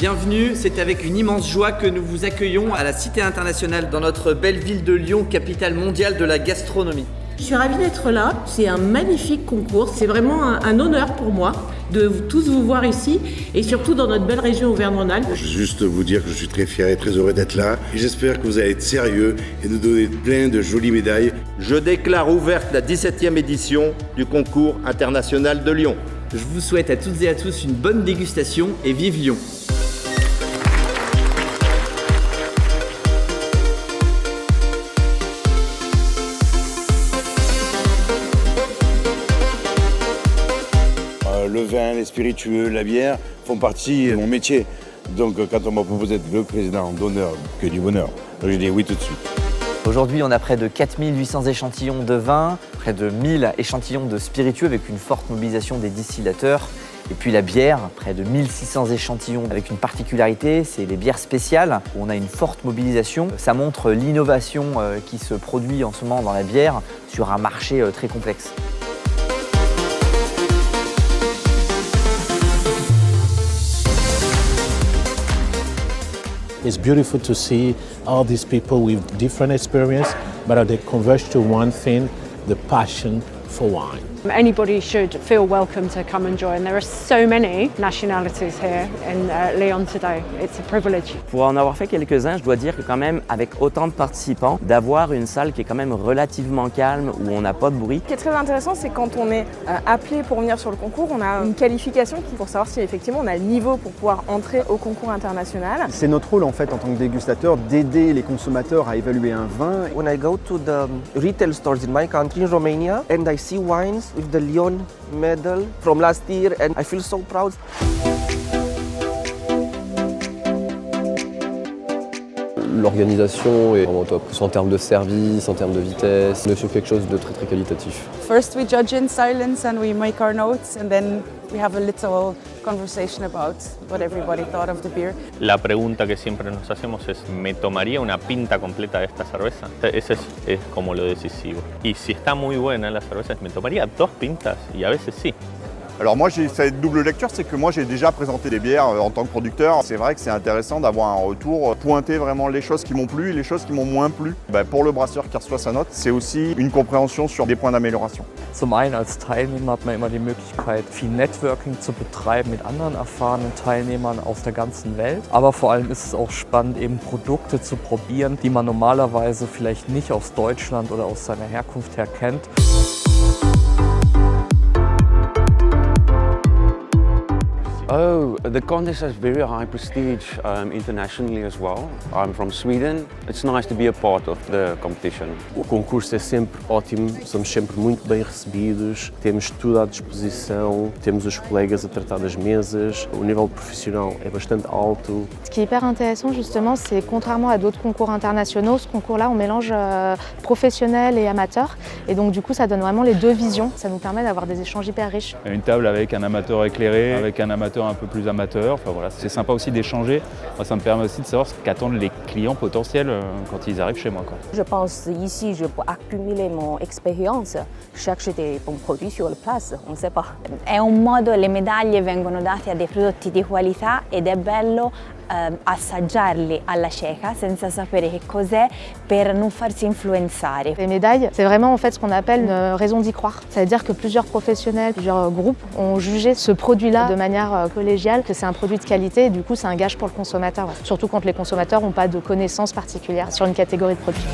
Bienvenue, c'est avec une immense joie que nous vous accueillons à la Cité internationale dans notre belle ville de Lyon, capitale mondiale de la gastronomie. Je suis ravie d'être là, c'est un magnifique concours, c'est vraiment un honneur pour moi de tous vous voir ici et surtout dans notre belle région Auvergne-Rhône-Alpes. Je veux juste vous dire que je suis très fier et très heureux d'être là et j'espère que vous allez être sérieux et nous donner plein de jolies médailles. Je déclare ouverte la 17e édition du concours international de Lyon. Je vous souhaite à toutes et à tous une bonne dégustation et vive Lyon! Le vin, les spiritueux, la bière font partie de mon métier. Donc quand on m'a proposé d'être le président d'honneur, que du bonheur, j'ai dit oui tout de suite. Aujourd'hui, on a près de 4800 échantillons de vin, près de 1000 échantillons de spiritueux avec une forte mobilisation des distillateurs. Et puis la bière, près de 1600 échantillons avec une particularité, c'est les bières spéciales où on a une forte mobilisation. Ça montre l'innovation qui se produit en ce moment dans la bière sur un marché très complexe. It's beautiful to see all these people with different experience, but they converge to one thing, the passion for wine. Anybody should feel welcome to come and join. There are so many nationalities here in Lyon today. It's a privilege. Pour en avoir fait quelques-uns, je dois dire que quand même, avec autant de participants, d'avoir une salle qui est quand même relativement calme, où on n'a pas de bruit. Ce qui est très intéressant, c'est quand on est appelé pour venir sur le concours, on a une qualification pour savoir si effectivement on a le niveau pour pouvoir entrer au concours international. C'est notre rôle en fait en tant que dégustateur d'aider les consommateurs à évaluer un vin. When I go to the retail stores in my country, in Romania, and I see wines with the Lyon medal from last year, and I feel so proud. L'organisation est vraiment top, que ce soit en termes de service, en termes de vitesse, on est sur quelque chose de très très qualitatif. First we judge in silence and we make our notes and then we have a little conversation about what everybody thought of the beer. La pregunta que siempre nos hacemos es, ¿me tomaría una pinta completa de esta cerveza? Ese es como lo decisivo. Y si está muy buena la cerveza, ¿me tomaría 2 pintas? Y a veces sí. Alors moi j'ai fait double lecture, c'est que moi j'ai déjà présenté des bières en tant que producteur. C'est vrai que c'est intéressant d'avoir un retour, pointer vraiment les choses qui m'ont plu et les choses qui m'ont moins plu. Pour le brasseur qui reçoit sa note, c'est aussi une compréhension sur des points d'amélioration. Zum einen als Teilnehmer hat man immer die Möglichkeit, viel Networking zu betreiben mit anderen erfahrenen Teilnehmern aus der ganzen Welt. Aber vor allem ist es auch spannend, eben Produkte zu probieren, die man normalerweise vielleicht nicht aus Deutschland oder aus seiner Herkunft her kennt. Oh, the contest has very high prestige internationally as well. I'm from Sweden. It's nice to be a part of the competition. O concurso é sempre ótimo, somos sempre muito bem recebidos, temos tudo à disposição, temos os colegas a tratar das mesas, o nível professionnel est bastante alto. Ce qui est hyper intéressant justement, c'est contrairement à d'autres concours internationaux, ce concours-là on mélange professionnels et amateurs et donc du coup ça donne vraiment les deux visions, ça nous permet d'avoir des échanges hyper riches. Une table avec un amateur éclairé, avec un amateur un peu plus amateur, enfin voilà, c'est sympa aussi d'échanger. Moi, ça me permet aussi de savoir ce qu'attendent les clients potentiels quand ils arrivent chez moi, quoi. Je pense ici je peux accumuler mon expérience, chercher des bons produits sur la place, on ne sait pas. È un modo, le medaglie vengono date a dei prodotti di qualità ed è bello assaggiarli alla cieca senza sapere che cos'è per non farsi influenzare. Les médailles, c'est vraiment en fait ce qu'on appelle une raison d'y croire. Ça veut dire que plusieurs professionnels, plusieurs groupes ont jugé ce produit-là de manière collégiale, que c'est un produit de qualité et du coup c'est un gage pour le consommateur. Surtout quand les consommateurs n'ont pas de connaissances particulières sur une catégorie de produits.